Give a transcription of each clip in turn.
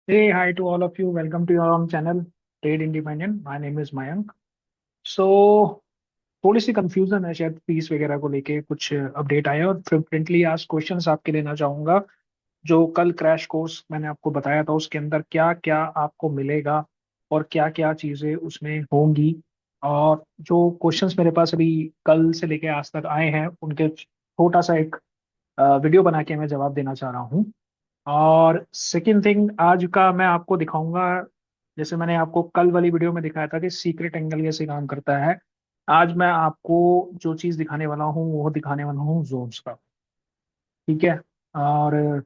Hey, hi to all of you. Welcome to your own channel, Trade Independent. My name is Mayank. So थोड़ी सी confusion है शायद fees वगैरह को लेके कुछ अपडेट आया और फ्रिक्वेंटली आज क्वेश्चंस आपके लेना चाहूंगा। जो कल क्रैश कोर्स मैंने आपको बताया था उसके अंदर क्या क्या आपको मिलेगा और क्या क्या चीजें उसमें होंगी। और जो क्वेश्चंस मेरे पास अभी कल से लेके आज तक आए हैं उनके छोटा सा एक वीडियो बना के मैं जवाब देना चाह रहा हूँ। और सेकंड थिंग आज का मैं आपको दिखाऊंगा। जैसे मैंने आपको कल वाली वीडियो में दिखाया था कि सीक्रेट एंगल कैसे काम करता है। आज मैं आपको जो चीज दिखाने वाला हूँ वो दिखाने वाला हूँ जोन्स का। ठीक है। और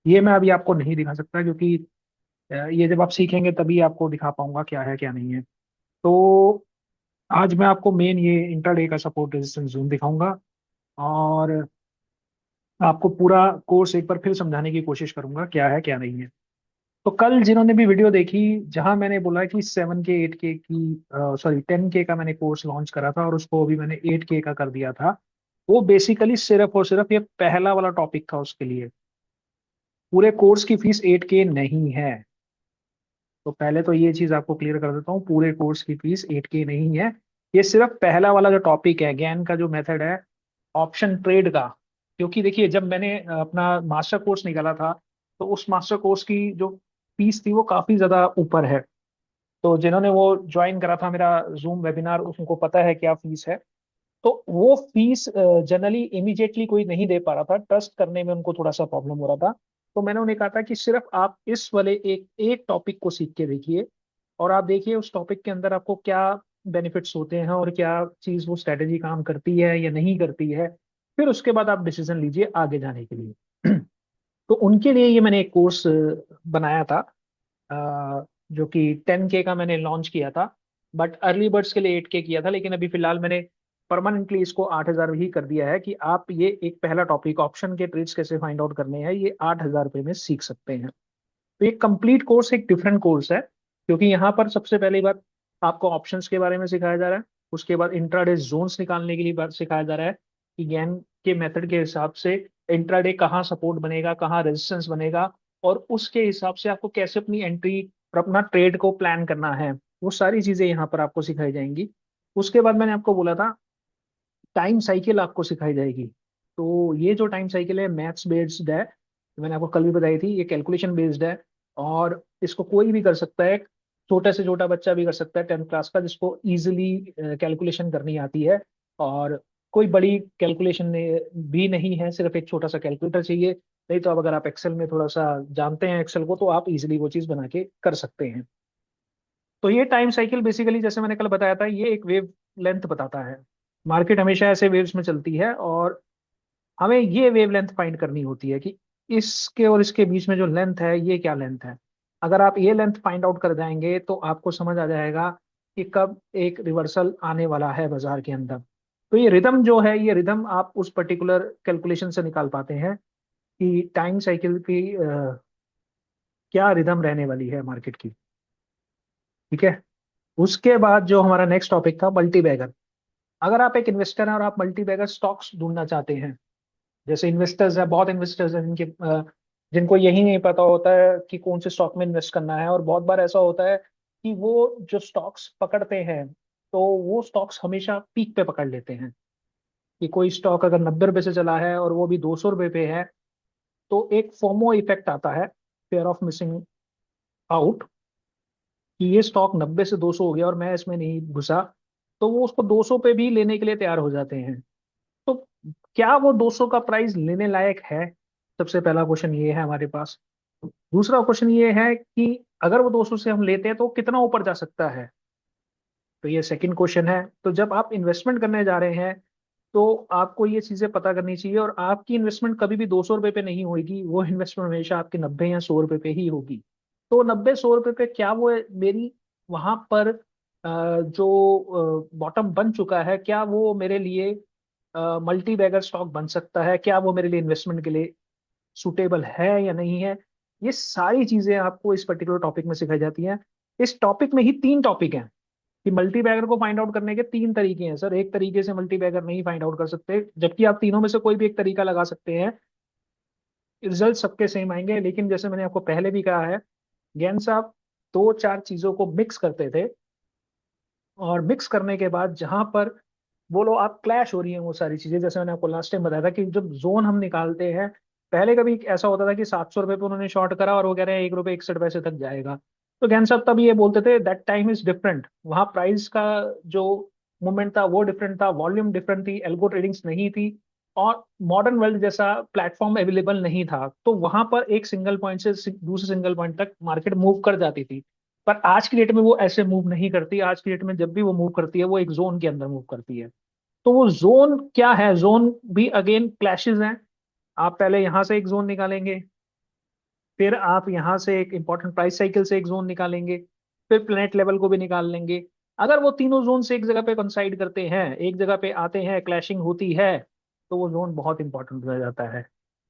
ये मैं अभी आपको नहीं दिखा सकता क्योंकि ये जब आप सीखेंगे तभी आपको दिखा पाऊंगा क्या है क्या नहीं है। तो आज मैं आपको मेन ये इंटरडे का सपोर्ट रेजिस्टेंस जोन दिखाऊंगा और आपको पूरा कोर्स एक बार फिर समझाने की कोशिश करूंगा क्या है क्या नहीं है। तो कल जिन्होंने भी वीडियो देखी जहां मैंने बोला कि 7K 8K की सॉरी 10K का मैंने कोर्स लॉन्च करा था और उसको अभी मैंने 8K का कर दिया था। वो बेसिकली सिर्फ और सिर्फ ये पहला वाला टॉपिक था उसके लिए। पूरे कोर्स की फीस 8K नहीं है। तो पहले तो ये चीज आपको क्लियर कर देता हूँ, पूरे कोर्स की फीस 8K नहीं है। ये सिर्फ पहला वाला जो टॉपिक है ज्ञान का जो मेथड है ऑप्शन ट्रेड का। क्योंकि देखिए जब मैंने अपना मास्टर कोर्स निकाला था तो उस मास्टर कोर्स की जो फीस थी वो काफी ज्यादा ऊपर है। तो जिन्होंने वो ज्वाइन करा था मेरा जूम वेबिनार उनको पता है क्या फीस है। तो वो फीस जनरली इमीडिएटली कोई नहीं दे पा रहा था, ट्रस्ट करने में उनको थोड़ा सा प्रॉब्लम हो रहा था। तो मैंने उन्हें कहा था कि सिर्फ आप इस वाले एक एक टॉपिक को सीख के देखिए और आप देखिए उस टॉपिक के अंदर आपको क्या बेनिफिट्स होते हैं और क्या चीज वो स्ट्रेटेजी काम करती है या नहीं करती है। फिर उसके बाद आप डिसीजन लीजिए आगे जाने के लिए। तो उनके लिए ये मैंने एक कोर्स बनाया था, जो कि 10K का मैंने लॉन्च किया था। बट अर्ली बर्ड्स के लिए 8K किया था, लेकिन अभी फिलहाल मैंने परमानेंटली इसको 8,000 ही कर दिया है कि आप ये एक पहला टॉपिक ऑप्शन के ट्रेड्स कैसे फाइंड आउट करने हैं ये 8,000 रुपये में सीख सकते हैं। तो ये कंप्लीट कोर्स एक डिफरेंट कोर्स है क्योंकि यहाँ पर सबसे पहली बात आपको ऑप्शंस के बारे में सिखाया जा रहा है। उसके बाद इंट्राडे जोन्स निकालने के लिए बात सिखाया जा रहा है कि गैन के मेथड के हिसाब से इंट्राडे कहाँ सपोर्ट बनेगा कहाँ रेजिस्टेंस बनेगा और उसके हिसाब से आपको कैसे अपनी एंट्री और अपना ट्रेड को प्लान करना है। वो सारी चीजें यहाँ पर आपको सिखाई जाएंगी। उसके बाद मैंने आपको बोला था टाइम साइकिल आपको सिखाई जाएगी। तो ये जो टाइम साइकिल है मैथ्स बेस्ड है, मैंने आपको कल भी बताई थी, ये कैलकुलेशन बेस्ड है। और इसको कोई भी कर सकता है, छोटे से छोटा बच्चा भी कर सकता है 10th क्लास का जिसको इजीली कैलकुलेशन करनी आती है। और कोई बड़ी कैलकुलेशन भी नहीं है, सिर्फ एक छोटा सा कैलकुलेटर चाहिए। नहीं तो अब अगर आप एक्सेल में थोड़ा सा जानते हैं एक्सेल को तो आप इजीली वो चीज़ बना के कर सकते हैं। तो ये टाइम साइकिल बेसिकली जैसे मैंने कल बताया था ये एक वेव लेंथ बताता है। मार्केट हमेशा ऐसे वेव्स में चलती है और हमें ये वेव लेंथ फाइंड करनी होती है कि इसके और इसके बीच में जो लेंथ है ये क्या लेंथ है। अगर आप ये लेंथ फाइंड आउट कर जाएंगे तो आपको समझ आ जाएगा कि कब एक रिवर्सल आने वाला है बाजार के अंदर। तो ये रिदम जो है ये रिदम आप उस पर्टिकुलर कैलकुलेशन से निकाल पाते हैं कि टाइम साइकिल की क्या रिदम रहने वाली है मार्केट की। ठीक है। उसके बाद जो हमारा नेक्स्ट टॉपिक था मल्टी बैगर। अगर आप एक इन्वेस्टर हैं और आप मल्टी बैगर स्टॉक्स ढूंढना चाहते हैं, जैसे इन्वेस्टर्स है बहुत इन्वेस्टर्स हैं जिनके जिनको यही नहीं पता होता है कि कौन से स्टॉक में इन्वेस्ट करना है। और बहुत बार ऐसा होता है कि वो जो स्टॉक्स पकड़ते हैं तो वो स्टॉक्स हमेशा पीक पे पकड़ लेते हैं। कि कोई स्टॉक अगर 90 रुपए से चला है और वो भी 200 रुपए पे है तो एक फोमो इफेक्ट आता है, फेयर ऑफ मिसिंग आउट, कि ये स्टॉक 90 से 200 हो गया और मैं इसमें नहीं घुसा। तो वो उसको 200 पे भी लेने के लिए तैयार हो जाते हैं। तो क्या वो 200 का प्राइस लेने लायक है? सबसे पहला क्वेश्चन ये है हमारे पास। दूसरा क्वेश्चन ये है कि अगर वो 200 से हम लेते हैं तो कितना ऊपर जा सकता है? तो ये सेकंड क्वेश्चन है। तो जब आप इन्वेस्टमेंट करने जा रहे हैं तो आपको ये चीजें पता करनी चाहिए और आपकी इन्वेस्टमेंट कभी भी 200 रुपये पे नहीं होगी, वो इन्वेस्टमेंट हमेशा आपके 90 या 100 रुपये पे ही होगी। तो 90 100 रुपये पे क्या वो मेरी वहां पर जो बॉटम बन चुका है क्या वो मेरे लिए मल्टी बैगर स्टॉक बन सकता है, क्या वो मेरे लिए इन्वेस्टमेंट के लिए सुटेबल है या नहीं है। ये सारी चीजें आपको इस पर्टिकुलर टॉपिक में सिखाई जाती हैं। इस टॉपिक में ही 3 टॉपिक हैं कि मल्टी बैगर को फाइंड आउट करने के 3 तरीके हैं सर। एक तरीके से मल्टी बैगर नहीं फाइंड आउट कर सकते, जबकि आप तीनों में से कोई भी एक तरीका लगा सकते हैं, रिजल्ट सबके सेम आएंगे। लेकिन जैसे मैंने आपको पहले भी कहा है ज्ञान साहब दो चार चीजों को मिक्स करते थे, और मिक्स करने के बाद जहां पर बोलो आप क्लैश हो रही है वो सारी चीजें, जैसे मैंने आपको लास्ट टाइम बताया था कि जब जोन हम निकालते हैं, पहले कभी ऐसा होता था कि 700 रुपये पे उन्होंने शॉर्ट करा और वो कह रहे हैं 1 रुपये 61 पैसे तक जाएगा, तो ज्ञान साहब तब ये बोलते थे दैट टाइम इज डिफरेंट, वहां प्राइस का जो मूवमेंट था वो डिफरेंट था, वॉल्यूम डिफरेंट थी, एल्गो ट्रेडिंग्स नहीं थी, और मॉडर्न वर्ल्ड जैसा प्लेटफॉर्म अवेलेबल नहीं था, तो वहां पर एक सिंगल पॉइंट से दूसरे सिंगल पॉइंट तक मार्केट मूव कर जाती थी। पर आज की डेट में वो ऐसे मूव नहीं करती, आज की डेट में जब भी वो मूव करती है वो एक जोन के अंदर मूव करती है। तो वो जोन क्या है, जोन भी अगेन क्लैशेस हैं। आप पहले यहां से एक जोन निकालेंगे, फिर आप यहां से एक इंपॉर्टेंट प्राइस साइकिल से एक जोन निकालेंगे, फिर प्लेनेट लेवल को भी निकाल लेंगे। अगर वो तीनों जोन से एक जगह पे कंसाइड करते हैं, एक जगह पे आते हैं, क्लैशिंग होती है, तो वो जोन बहुत इंपॉर्टेंट हो जाता है।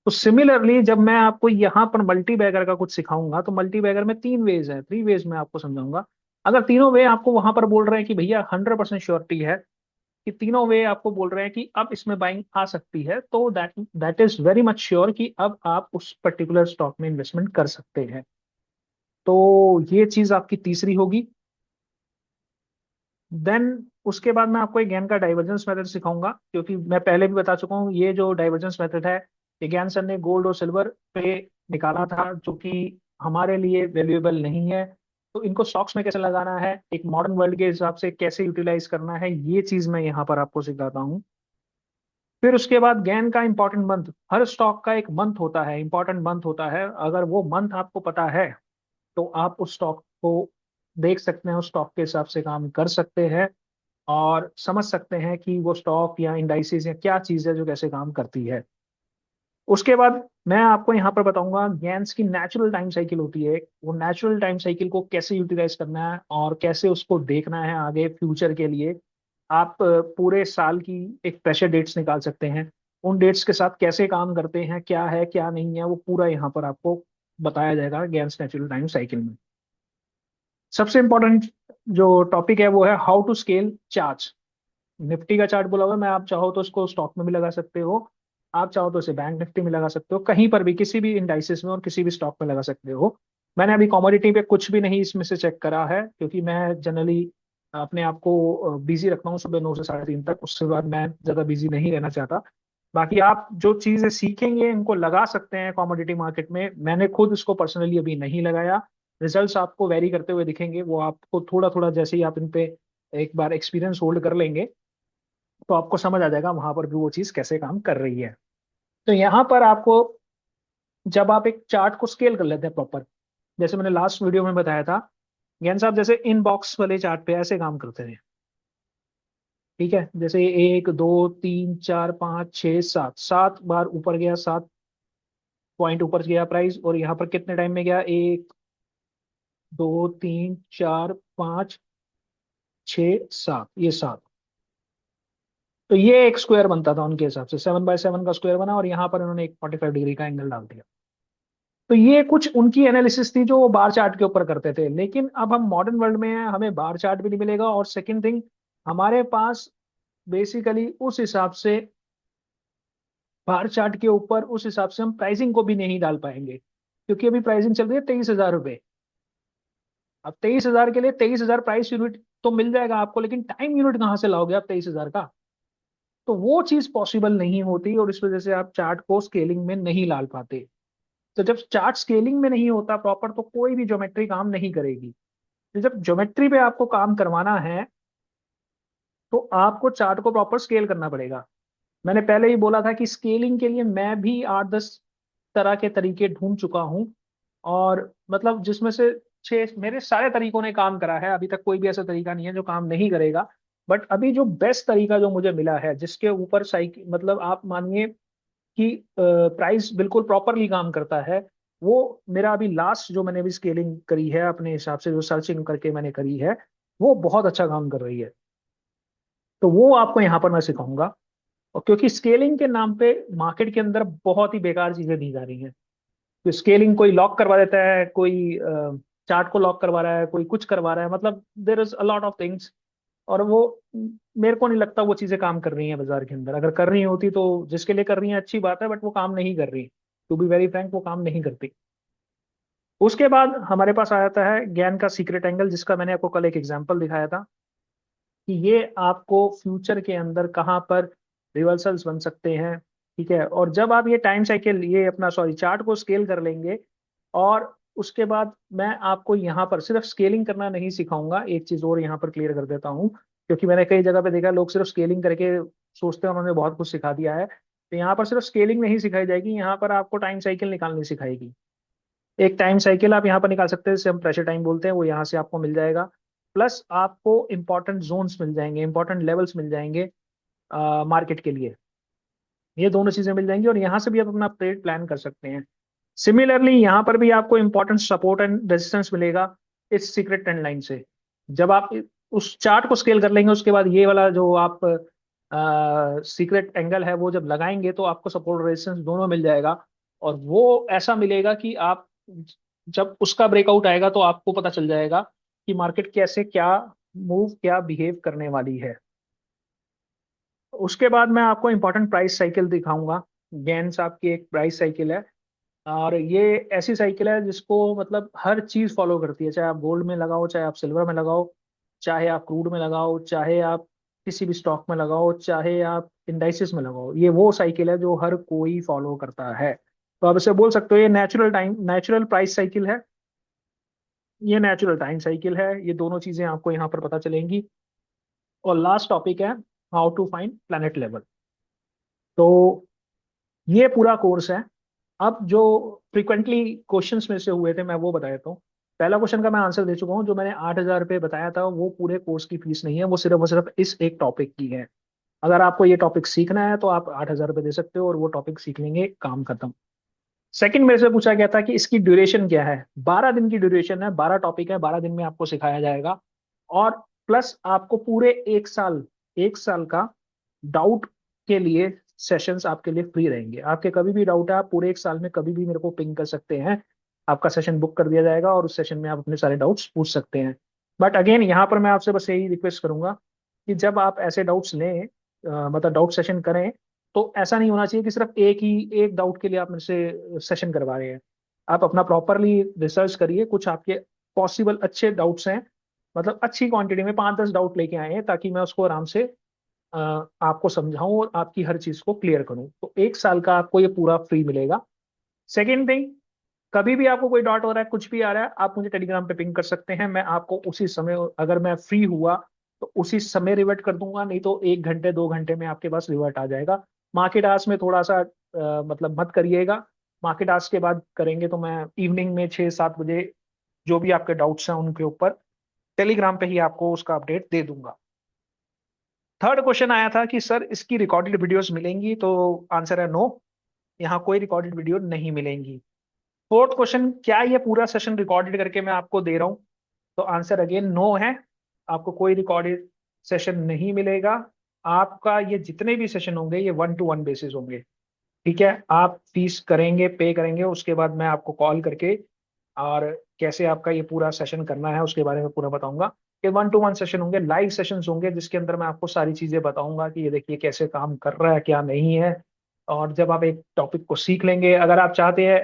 तो सिमिलरली जब मैं आपको यहाँ पर मल्टी बैगर का कुछ सिखाऊंगा, तो मल्टी बैगर में 3 वेज है, 3 वेज में आपको समझाऊंगा। अगर तीनों वे आपको वहां पर बोल रहे हैं कि भैया 100% श्योरिटी है, कि तीनों वे आपको बोल रहे हैं कि अब इसमें बाइंग आ सकती है, तो that that is very much sure कि अब आप उस पर्टिकुलर स्टॉक में इन्वेस्टमेंट कर सकते हैं। तो ये चीज आपकी तीसरी होगी। देन उसके बाद मैं आपको एक ज्ञान का डाइवर्जेंस मेथड सिखाऊंगा, क्योंकि मैं पहले भी बता चुका हूँ ये जो डाइवर्जेंस मेथड है, ये ज्ञान सर ने गोल्ड और सिल्वर पे निकाला था, जो कि हमारे लिए वैल्यूएबल नहीं है। तो इनको स्टॉक्स में कैसे लगाना है, एक मॉडर्न वर्ल्ड के हिसाब से कैसे यूटिलाइज करना है, ये चीज मैं यहाँ पर आपको सिखाता हूँ। फिर उसके बाद गैन का इंपॉर्टेंट मंथ, हर स्टॉक का एक मंथ होता है, इंपॉर्टेंट मंथ होता है, अगर वो मंथ आपको पता है तो आप उस स्टॉक को देख सकते हैं, उस स्टॉक के हिसाब से काम कर सकते हैं, और समझ सकते हैं कि वो स्टॉक या इंडाइसेस या क्या चीज़ है जो कैसे काम करती है। उसके बाद मैं आपको यहाँ पर बताऊंगा गैन्स की नेचुरल टाइम साइकिल होती है, वो नेचुरल टाइम साइकिल को कैसे यूटिलाइज करना है और कैसे उसको देखना है आगे फ्यूचर के लिए। आप पूरे साल की एक प्रेशर डेट्स निकाल सकते हैं, उन डेट्स के साथ कैसे काम करते हैं, क्या है क्या नहीं है, वो पूरा यहाँ पर आपको बताया जाएगा गैन्स नेचुरल टाइम साइकिल में। सबसे इंपॉर्टेंट जो टॉपिक है वो है how to scale chart. Nifty का चार्ट बोला हुआ है, मैं आप चाहो तो उसको स्टॉक में भी लगा सकते हो, आप चाहो तो इसे बैंक निफ्टी में लगा सकते हो, कहीं पर भी किसी भी इंडाइसिस में और किसी भी स्टॉक में लगा सकते हो। मैंने अभी कमोडिटी पे कुछ भी नहीं इसमें से चेक करा है, क्योंकि मैं जनरली अपने आप को बिजी रखता हूँ सुबह 9 से 3:30 तक, उसके बाद मैं ज्यादा बिजी नहीं रहना चाहता। बाकी आप जो चीजें सीखेंगे इनको लगा सकते हैं कमोडिटी मार्केट में, मैंने खुद इसको पर्सनली अभी नहीं लगाया। रिजल्ट्स आपको वेरी करते हुए दिखेंगे, वो आपको थोड़ा थोड़ा जैसे ही आप इन पे एक बार एक्सपीरियंस होल्ड कर लेंगे, तो आपको समझ आ जाएगा वहां पर भी वो चीज कैसे काम कर रही है। तो यहाँ पर आपको, जब आप एक चार्ट को स्केल कर लेते हैं प्रॉपर, जैसे मैंने लास्ट वीडियो में बताया था, ज्ञान साहब जैसे इन बॉक्स वाले चार्ट पे ऐसे काम करते हैं। ठीक है, जैसे 1 2 3 4 5 6 7, 7 बार ऊपर गया, 7 पॉइंट ऊपर गया प्राइस, और यहाँ पर कितने टाइम में गया, 1 2 3 4 5 6 7, ये 7। तो ये एक स्क्वायर बनता था उनके हिसाब से, 7 बाय 7 का स्क्वायर बना, और यहाँ पर उन्होंने एक 45 डिग्री का एंगल डाल दिया। तो ये कुछ उनकी एनालिसिस थी जो वो बार चार्ट के ऊपर करते थे, लेकिन अब हम मॉडर्न वर्ल्ड में हैं, हमें बार चार्ट भी नहीं मिलेगा, और सेकंड थिंग हमारे पास बेसिकली उस हिसाब से बार चार्ट के ऊपर उस हिसाब से हम प्राइसिंग को भी नहीं डाल पाएंगे, क्योंकि अभी प्राइसिंग चल रही है 23,000 रुपये। अब 23,000 के लिए 23,000 प्राइस यूनिट तो मिल जाएगा आपको, लेकिन टाइम यूनिट कहाँ से लाओगे आप 23,000 का? तो वो चीज पॉसिबल नहीं होती, और इस वजह से आप चार्ट को स्केलिंग में नहीं डाल पाते। तो जब चार्ट स्केलिंग में नहीं होता प्रॉपर, तो कोई भी ज्योमेट्री काम नहीं करेगी। तो जब ज्योमेट्री पे आपको काम करवाना है, तो आपको चार्ट को प्रॉपर स्केल करना पड़ेगा। मैंने पहले ही बोला था कि स्केलिंग के लिए मैं भी 8 10 तरह के तरीके ढूंढ चुका हूं, और मतलब जिसमें से 6 मेरे सारे तरीकों ने काम करा है, अभी तक कोई भी ऐसा तरीका नहीं है जो काम नहीं करेगा। बट अभी जो बेस्ट तरीका जो मुझे मिला है, जिसके ऊपर साइकिल मतलब आप मानिए कि प्राइस बिल्कुल प्रॉपरली काम करता है, वो मेरा अभी लास्ट जो मैंने भी स्केलिंग करी है अपने हिसाब से, जो सर्चिंग करके मैंने करी है, वो बहुत अच्छा काम कर रही है। तो वो आपको यहाँ पर मैं सिखाऊंगा। और क्योंकि स्केलिंग के नाम पे मार्केट के अंदर बहुत ही बेकार चीजें दी जा रही हैं, तो स्केलिंग कोई लॉक करवा देता है, कोई चार्ट को लॉक करवा रहा है, कोई कुछ करवा रहा है, मतलब there is a lot of things. और वो मेरे को नहीं लगता वो चीजें काम कर रही हैं बाजार के अंदर, अगर कर रही होती तो जिसके लिए कर रही हैं अच्छी बात है, बट वो काम नहीं कर रही। टू बी वेरी फ्रैंक वो काम नहीं करती। उसके बाद हमारे पास आ जाता है ज्ञान का सीक्रेट एंगल, जिसका मैंने आपको कल एक एग्जांपल दिखाया था कि ये आपको फ्यूचर के अंदर कहाँ पर रिवर्सल्स बन सकते हैं। ठीक है, और जब आप ये टाइम साइकिल, ये अपना सॉरी चार्ट को स्केल कर लेंगे, और उसके बाद मैं आपको यहाँ पर सिर्फ स्केलिंग करना नहीं सिखाऊंगा, एक चीज और यहाँ पर क्लियर कर देता हूँ, क्योंकि मैंने कई जगह पे देखा लोग सिर्फ स्केलिंग करके सोचते हैं उन्होंने बहुत कुछ सिखा दिया है। तो यहाँ पर सिर्फ स्केलिंग नहीं सिखाई जाएगी, यहाँ पर आपको टाइम साइकिल निकालनी सिखाएगी। एक टाइम साइकिल आप यहाँ पर निकाल सकते हैं, जिसे हम प्रेशर टाइम बोलते हैं, वो यहाँ से आपको मिल जाएगा। प्लस आपको इंपॉर्टेंट जोन्स मिल जाएंगे, इंपॉर्टेंट लेवल्स मिल जाएंगे मार्केट के लिए। ये दोनों चीजें मिल जाएंगी और यहाँ से भी आप अपना ट्रेड प्लान कर सकते हैं। सिमिलरली यहाँ पर भी आपको इंपॉर्टेंट सपोर्ट एंड रेजिस्टेंस मिलेगा इस सीक्रेट ट्रेंड लाइन से। जब आप उस चार्ट को स्केल कर लेंगे, उसके बाद ये वाला जो आप सीक्रेट एंगल है वो जब लगाएंगे, तो आपको सपोर्ट रेजिस्टेंस दोनों मिल जाएगा। और वो ऐसा मिलेगा कि आप जब उसका ब्रेकआउट आएगा तो आपको पता चल जाएगा कि मार्केट कैसे क्या मूव, क्या बिहेव करने वाली है। उसके बाद मैं आपको इंपॉर्टेंट प्राइस साइकिल दिखाऊंगा। गेंस आपकी एक प्राइस साइकिल है, और ये ऐसी साइकिल है जिसको मतलब हर चीज फॉलो करती है, चाहे आप गोल्ड में लगाओ, चाहे आप सिल्वर में लगाओ, चाहे आप क्रूड में लगाओ, चाहे आप किसी भी स्टॉक में लगाओ, चाहे आप इंडाइसिस में लगाओ। ये वो साइकिल है जो हर कोई फॉलो करता है। तो आप इसे बोल सकते हो ये नेचुरल प्राइस साइकिल है, ये नेचुरल टाइम साइकिल है। ये दोनों चीजें आपको यहाँ पर पता चलेंगी। और लास्ट टॉपिक है how to find planet level. तो ये पूरा कोर्स है। अब जो फ्रिक्वेंटली क्वेश्चंस में से हुए थे मैं वो बता देता हूँ। पहला क्वेश्चन का मैं आंसर दे चुका हूँ, जो मैंने 8,000 रुपये बताया था वो पूरे कोर्स की फीस नहीं है, वो सिर्फ इस एक टॉपिक की है। अगर आपको ये टॉपिक सीखना है तो आप 8,000 रुपये दे सकते हो और वो टॉपिक सीख लेंगे, काम खत्म। सेकंड मेरे से पूछा गया था कि इसकी ड्यूरेशन क्या है। 12 दिन की ड्यूरेशन है, 12 टॉपिक है, 12 दिन में आपको सिखाया जाएगा। और प्लस आपको पूरे 1 साल, 1 साल का डाउट के लिए सेशंस आपके लिए फ्री रहेंगे। आपके कभी भी डाउट है, आप पूरे 1 साल में कभी भी मेरे को पिंग कर सकते हैं। आपका सेशन बुक कर दिया जाएगा और उस सेशन में आप अपने सारे डाउट्स पूछ सकते हैं। बट अगेन यहाँ पर मैं आपसे बस यही रिक्वेस्ट करूंगा कि जब आप ऐसे डाउट्स लें, मतलब डाउट सेशन करें, तो ऐसा नहीं होना चाहिए कि सिर्फ एक डाउट के लिए आप मेरे से सेशन करवा रहे हैं। आप अपना प्रॉपरली रिसर्च करिए, कुछ आपके पॉसिबल अच्छे डाउट्स हैं, मतलब अच्छी क्वांटिटी में 5-10 डाउट लेके आए हैं, ताकि मैं उसको आराम से अ, आपको समझाऊं और आपकी हर चीज को क्लियर करूं। तो 1 साल का आपको ये पूरा फ्री मिलेगा। सेकेंड थिंग, कभी भी आपको कोई डाउट हो रहा है, कुछ भी आ रहा है, आप मुझे टेलीग्राम पे पिंग कर सकते हैं। मैं आपको उसी समय, अगर मैं फ्री हुआ तो उसी समय रिवर्ट कर दूंगा, नहीं तो 1 घंटे 2 घंटे में आपके पास रिवर्ट आ जाएगा। मार्केट आवर्स में थोड़ा सा मतलब मत करिएगा। मार्केट आवर्स के बाद करेंगे तो मैं इवनिंग में 6-7 बजे जो भी आपके डाउट्स हैं उनके ऊपर टेलीग्राम पे ही आपको उसका अपडेट दे दूंगा। थर्ड क्वेश्चन आया था कि सर इसकी रिकॉर्डेड वीडियोस मिलेंगी, तो आंसर है नो, यहाँ कोई रिकॉर्डेड वीडियो नहीं मिलेंगी। फोर्थ क्वेश्चन, क्या ये पूरा सेशन रिकॉर्डेड करके मैं आपको दे रहा हूँ, तो आंसर अगेन नो है। आपको कोई रिकॉर्डेड सेशन नहीं मिलेगा। आपका ये जितने भी सेशन होंगे ये 1-to-1 बेसिस होंगे। ठीक है, आप फीस करेंगे, पे करेंगे, उसके बाद मैं आपको कॉल करके और कैसे आपका ये पूरा सेशन करना है उसके बारे में पूरा बताऊंगा। ये 1-to-1 सेशन होंगे, लाइव सेशंस होंगे, जिसके अंदर मैं आपको सारी चीजें बताऊंगा कि ये देखिए कैसे काम कर रहा है, क्या नहीं है। और जब आप एक टॉपिक को सीख लेंगे, अगर आप चाहते हैं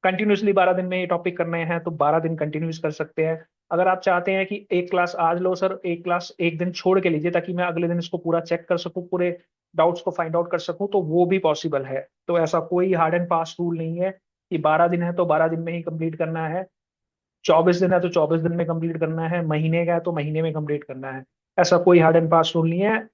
कंटिन्यूसली 12 दिन में ये टॉपिक करने हैं तो 12 दिन कंटिन्यूस कर सकते हैं। अगर आप चाहते हैं कि एक क्लास आज लो सर, एक क्लास एक दिन छोड़ के लीजिए ताकि मैं अगले दिन इसको पूरा चेक कर सकूं, पूरे डाउट्स को फाइंड आउट कर सकूं, तो वो भी पॉसिबल है। तो ऐसा कोई हार्ड एंड फास्ट रूल नहीं है कि 12 दिन है तो 12 दिन में ही कंप्लीट करना है, 24 दिन है तो 24 दिन में कंप्लीट करना है, महीने का है तो महीने में कंप्लीट करना है। ऐसा कोई हार्ड एंड फास्ट रूल नहीं है।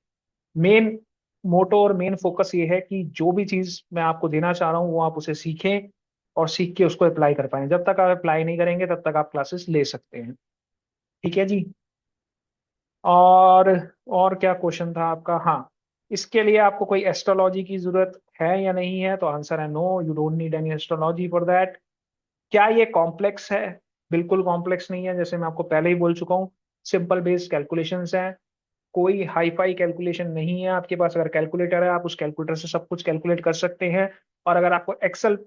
मेन मोटो और मेन फोकस ये है कि जो भी चीज मैं आपको देना चाह रहा हूँ वो आप उसे सीखें और सीख के उसको अप्लाई कर पाएं। जब तक आप अप्लाई नहीं करेंगे तब तक आप क्लासेस ले सकते हैं। ठीक है जी। और और क्या क्वेश्चन था आपका, हाँ, इसके लिए आपको कोई एस्ट्रोलॉजी की जरूरत है या नहीं है, तो आंसर है no, you don't need any astrology for that. क्या ये कॉम्प्लेक्स है? बिल्कुल कॉम्प्लेक्स नहीं है, जैसे मैं आपको पहले ही बोल चुका हूँ, सिंपल बेस्ड कैलकुलेशंस हैं। कोई हाई फाई कैलकुलेशन नहीं है। आपके पास अगर कैलकुलेटर है, आप उस कैलकुलेटर से सब कुछ कैलकुलेट कर सकते हैं। और अगर आपको एक्सेल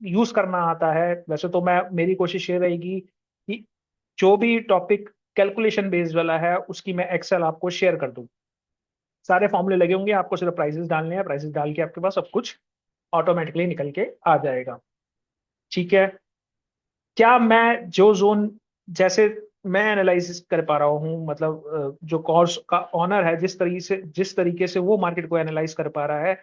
यूज करना आता है, वैसे तो मैं, मेरी कोशिश ये रहेगी कि जो भी टॉपिक कैलकुलेशन बेस्ड वाला है उसकी मैं एक्सेल आपको शेयर कर दूं। सारे फॉर्मूले लगे होंगे, आपको सिर्फ प्राइसेस डालने हैं, प्राइसेस डाल के आपके पास सब कुछ ऑटोमेटिकली निकल के आ जाएगा। ठीक है। क्या मैं जो जोन, जैसे मैं एनालाइज कर पा रहा हूँ, मतलब जो कोर्स का ऑनर है, जिस तरीके से वो मार्केट को एनालाइज कर पा रहा है,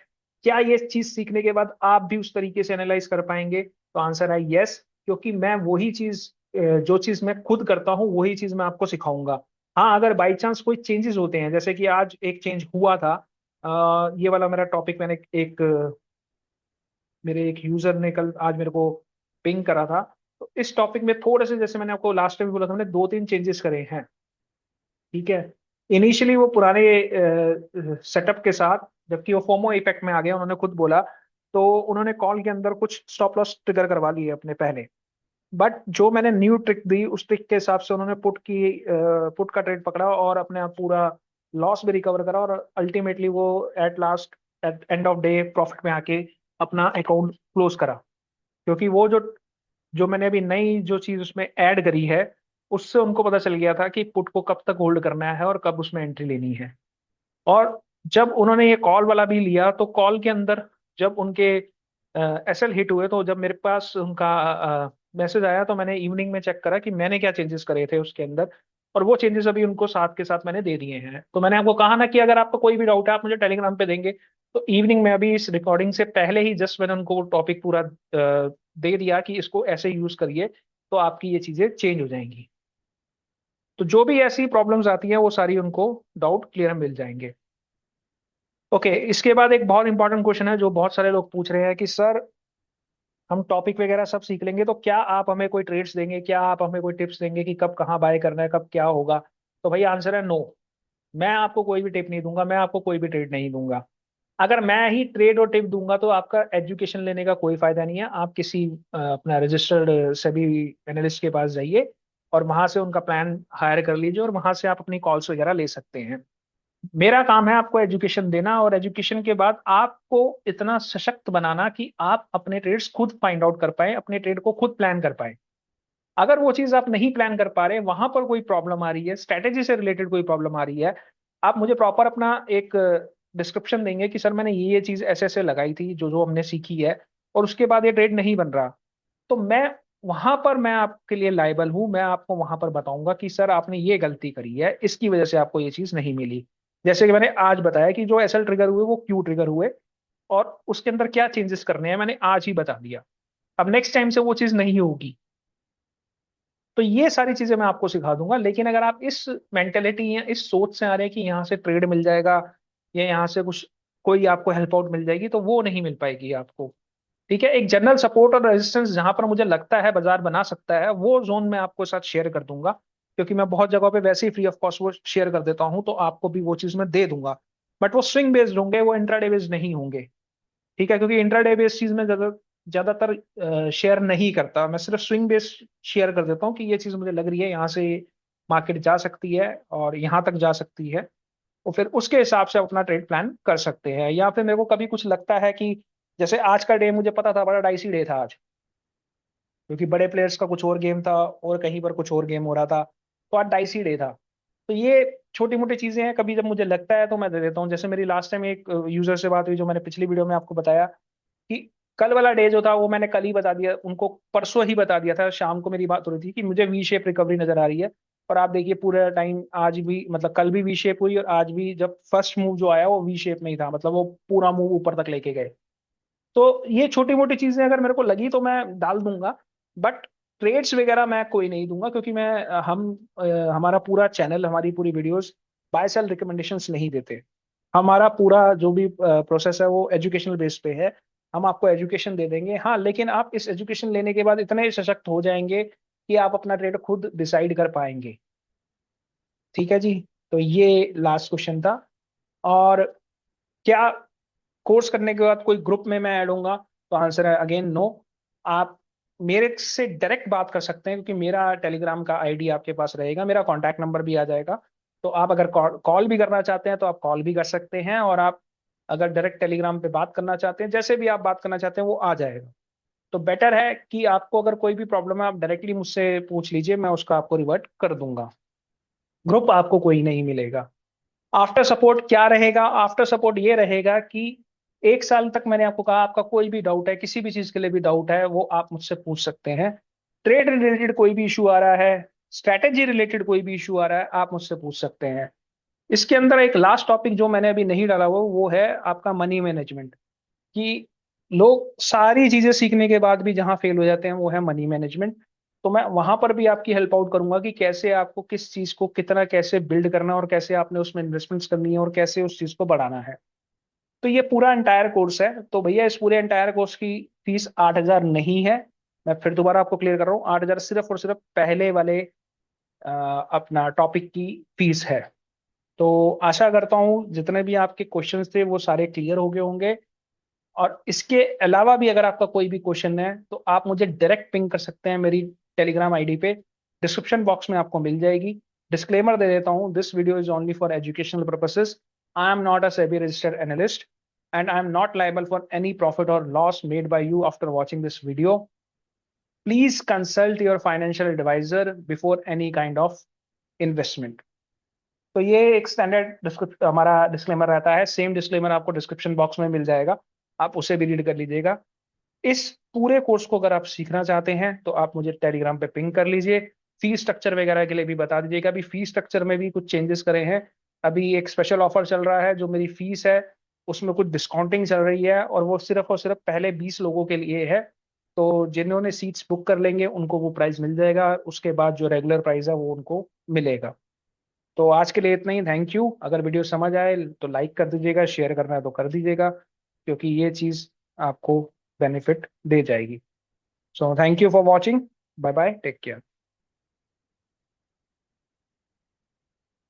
क्या ये चीज सीखने के बाद आप भी उस तरीके से एनालाइज कर पाएंगे? तो आंसर है यस, क्योंकि मैं वही चीज, जो चीज मैं खुद करता हूँ वही चीज मैं आपको सिखाऊंगा। हाँ, अगर बाई चांस कोई चेंजेस होते हैं, जैसे कि आज एक चेंज हुआ था, ये वाला मेरा टॉपिक मैंने मेरे एक यूजर ने कल आज मेरे को पिंग करा था। तो इस टॉपिक में थोड़े से, जैसे मैंने आपको लास्ट टाइम बोला था, मैंने 2-3 चेंजेस करे हैं। ठीक है। इनिशियली वो पुराने सेटअप के साथ, जबकि वो फोमो इफेक्ट में आ गया, उन्होंने खुद बोला, तो उन्होंने कॉल के अंदर कुछ स्टॉप लॉस ट्रिगर करवा लिए अपने पहले। बट जो मैंने न्यू ट्रिक दी, उस ट्रिक के हिसाब से उन्होंने पुट का ट्रेड पकड़ा और अपने आप पूरा लॉस भी रिकवर करा, और अल्टीमेटली वो at last, at end of day, profit में आके अपना अकाउंट क्लोज करा। क्योंकि वो जो जो मैंने अभी नई जो चीज उसमें ऐड करी है, उससे उनको पता चल गया था कि पुट को कब तक होल्ड करना है और कब उसमें एंट्री लेनी है। और जब उन्होंने ये कॉल वाला भी लिया, तो कॉल के अंदर जब उनके एसएल हिट हुए, तो जब मेरे पास उनका मैसेज आया, तो मैंने इवनिंग में चेक करा कि मैंने क्या चेंजेस करे थे उसके अंदर। और वो चेंजेस अभी उनको साथ के साथ मैंने दे दिए हैं। तो मैंने आपको कहा ना कि अगर आपको कोई भी डाउट है आप मुझे टेलीग्राम पे देंगे। तो इवनिंग में, अभी इस रिकॉर्डिंग से पहले ही जस्ट मैंने उनको टॉपिक पूरा दे दिया कि इसको ऐसे यूज करिए, तो आपकी ये चीजें चेंज हो जाएंगी। तो जो भी ऐसी प्रॉब्लम्स आती हैं वो सारी उनको डाउट क्लियर मिल जाएंगे। ओके, इसके बाद एक बहुत इंपॉर्टेंट क्वेश्चन है जो बहुत सारे लोग पूछ रहे हैं कि सर, हम टॉपिक वगैरह सब सीख लेंगे, तो क्या आप हमें कोई ट्रेड्स देंगे, क्या आप हमें कोई टिप्स देंगे कि कब कहाँ बाय करना है, कब क्या होगा? तो भाई आंसर है नो। मैं आपको कोई भी टिप नहीं दूंगा, मैं आपको कोई भी ट्रेड नहीं दूंगा। अगर मैं ही ट्रेड और टिप दूंगा तो आपका एजुकेशन लेने का कोई फायदा नहीं है। आप किसी अपना रजिस्टर्ड सेबी एनालिस्ट के पास जाइए और वहां से उनका प्लान हायर कर लीजिए, और वहां से आप अपनी कॉल्स वगैरह ले सकते हैं। मेरा काम है आपको एजुकेशन देना, और एजुकेशन के बाद आपको इतना सशक्त बनाना कि आप अपने ट्रेड्स खुद फाइंड आउट कर पाए, अपने ट्रेड को खुद प्लान कर पाए। अगर वो चीज आप नहीं प्लान कर पा रहे, वहां पर कोई प्रॉब्लम आ रही है, स्ट्रेटेजी से रिलेटेड कोई प्रॉब्लम आ रही है, आप मुझे प्रॉपर अपना एक डिस्क्रिप्शन देंगे कि सर मैंने ये चीज ऐसे ऐसे लगाई थी, जो जो हमने सीखी है, और उसके बाद ये ट्रेड नहीं बन रहा। तो मैं आपके लिए लाइबल हूं, मैं आपको वहां पर बताऊंगा कि सर आपने ये गलती करी है, इसकी वजह से आपको ये चीज नहीं मिली। जैसे कि मैंने आज बताया कि जो एसएल ट्रिगर हुए वो क्यों ट्रिगर हुए, और उसके अंदर क्या चेंजेस करने हैं, मैंने आज ही बता दिया। अब नेक्स्ट टाइम से वो चीज नहीं होगी। तो ये सारी चीजें मैं आपको सिखा दूंगा। लेकिन अगर आप इस मेंटेलिटी या इस सोच से आ रहे हैं कि यहाँ से ट्रेड मिल जाएगा, या यहाँ से कुछ कोई आपको हेल्प आउट मिल जाएगी, तो वो नहीं मिल पाएगी आपको। ठीक है, एक जनरल सपोर्ट और रेजिस्टेंस जहां पर मुझे लगता है बाजार बना सकता है, वो जोन मैं आपको साथ शेयर कर दूंगा। क्योंकि मैं बहुत जगहों पे वैसे ही फ्री ऑफ कॉस्ट वो शेयर कर देता हूं, तो आपको भी वो चीज मैं दे दूंगा। बट वो स्विंग बेस्ड होंगे, वो इंट्राडे बेस्ड नहीं होंगे। ठीक है, क्योंकि इंट्राडे बेस्ड चीज में ज्यादातर शेयर नहीं करता, मैं सिर्फ स्विंग बेस्ड शेयर कर देता हूँ कि ये चीज मुझे लग रही है यहाँ से मार्केट जा सकती है और यहाँ तक जा सकती है। तो फिर उसके हिसाब से अपना ट्रेड प्लान कर सकते हैं। या फिर मेरे को कभी कुछ लगता है कि, जैसे आज का डे मुझे पता था बड़ा डाइसी डे था आज, क्योंकि बड़े प्लेयर्स का कुछ और गेम था और कहीं पर कुछ और गेम हो रहा था, तो आज डाइसी डे था। तो ये छोटी मोटी चीजें हैं, कभी जब मुझे लगता है तो मैं दे देता हूँ। जैसे मेरी लास्ट टाइम एक यूजर से बात हुई, जो मैंने पिछली वीडियो में आपको बताया कि कल वाला डे जो था वो मैंने कल ही बता दिया उनको, परसों ही बता दिया था। शाम को मेरी बात हो रही थी कि मुझे वी शेप रिकवरी नजर आ रही है। और आप देखिए पूरा टाइम आज भी, मतलब कल भी वी शेप हुई, और आज भी जब फर्स्ट मूव जो आया वो वी शेप में ही था, मतलब वो पूरा मूव ऊपर तक लेके गए। तो ये छोटी मोटी चीजें अगर मेरे को लगी तो मैं डाल दूंगा। बट ट्रेड्स वगैरह मैं कोई नहीं दूंगा, क्योंकि हमारा पूरा चैनल, हमारी पूरी वीडियोस बाय सेल रिकमेंडेशंस नहीं देते। हमारा पूरा जो भी प्रोसेस है वो एजुकेशनल बेस पे है। हम आपको एजुकेशन दे देंगे, हाँ, लेकिन आप इस एजुकेशन लेने के बाद इतने सशक्त हो जाएंगे कि आप अपना ट्रेड खुद डिसाइड कर पाएंगे। ठीक है जी। तो ये लास्ट क्वेश्चन था। और क्या कोर्स करने के बाद कोई ग्रुप में मैं ऐड होऊंगा? तो आंसर है अगेन नो। आप मेरे से डायरेक्ट बात कर सकते हैं, क्योंकि मेरा टेलीग्राम का आईडी आपके पास रहेगा, मेरा कॉन्टैक्ट नंबर भी आ जाएगा। तो आप अगर कॉल भी करना चाहते हैं तो आप कॉल भी कर सकते हैं, और आप अगर डायरेक्ट टेलीग्राम पे बात करना चाहते हैं, जैसे भी आप बात करना चाहते हैं वो आ जाएगा। तो बेटर है कि आपको अगर कोई भी प्रॉब्लम है आप डायरेक्टली मुझसे पूछ लीजिए, मैं उसका आपको रिवर्ट कर दूंगा। ग्रुप आपको कोई नहीं मिलेगा। आफ्टर सपोर्ट क्या रहेगा? आफ्टर सपोर्ट ये रहेगा कि 1 साल तक, मैंने आपको कहा, आपका कोई भी डाउट है, किसी भी चीज के लिए भी डाउट है, वो आप मुझसे पूछ सकते हैं। ट्रेड रिलेटेड कोई भी इशू आ रहा है, स्ट्रैटेजी रिलेटेड कोई भी इशू आ रहा है, आप मुझसे पूछ सकते हैं। इसके अंदर एक लास्ट टॉपिक जो मैंने अभी नहीं डाला वो है आपका मनी मैनेजमेंट। कि लोग सारी चीजें सीखने के बाद भी जहां फेल हो जाते हैं वो है मनी मैनेजमेंट। तो मैं वहां पर भी आपकी हेल्प आउट करूंगा कि कैसे आपको किस चीज को कितना कैसे बिल्ड करना है और कैसे आपने उसमें इन्वेस्टमेंट्स करनी है और कैसे उस चीज को बढ़ाना है। तो ये पूरा एंटायर कोर्स है। तो भैया इस पूरे एंटायर कोर्स की फीस 8,000 नहीं है। मैं फिर दोबारा आपको क्लियर कर रहा हूँ, 8,000 सिर्फ और सिर्फ पहले वाले अपना टॉपिक की फीस है। तो आशा करता हूँ जितने भी आपके क्वेश्चंस थे वो सारे क्लियर हो गए होंगे। और इसके अलावा भी अगर आपका कोई भी क्वेश्चन है तो आप मुझे डायरेक्ट पिंग कर सकते हैं मेरी टेलीग्राम आईडी पे, डिस्क्रिप्शन बॉक्स में आपको मिल जाएगी। डिस्क्लेमर दे देता हूँ, this video is only for educational purposes. I am not a SEBI registered analyst and I am not liable for any profit और loss made by you after watching this video. Please consult your financial advisor before any kind of investment. तो ये एक standard हमारा disclaimer रहता है। Same disclaimer आपको description box में मिल जाएगा, आप उसे भी रीड कर लीजिएगा। इस पूरे कोर्स को अगर आप सीखना चाहते हैं तो आप मुझे टेलीग्राम पे पिंग कर लीजिए। फीस स्ट्रक्चर वगैरह के लिए भी बता दीजिएगा। अभी फीस स्ट्रक्चर में भी कुछ चेंजेस करे हैं। अभी एक स्पेशल ऑफर चल रहा है, जो मेरी फीस है उसमें कुछ डिस्काउंटिंग चल रही है और सिर्फ पहले 20 लोगों के लिए है। तो जिन्होंने सीट्स बुक कर लेंगे उनको वो प्राइस मिल जाएगा, उसके बाद जो रेगुलर प्राइस है वो उनको मिलेगा। तो आज के लिए इतना ही, थैंक यू। अगर वीडियो समझ आए तो लाइक कर दीजिएगा, शेयर करना है तो कर दीजिएगा, क्योंकि ये चीज़ आपको बेनिफिट दे जाएगी। So thank you for watching. Bye bye, take care.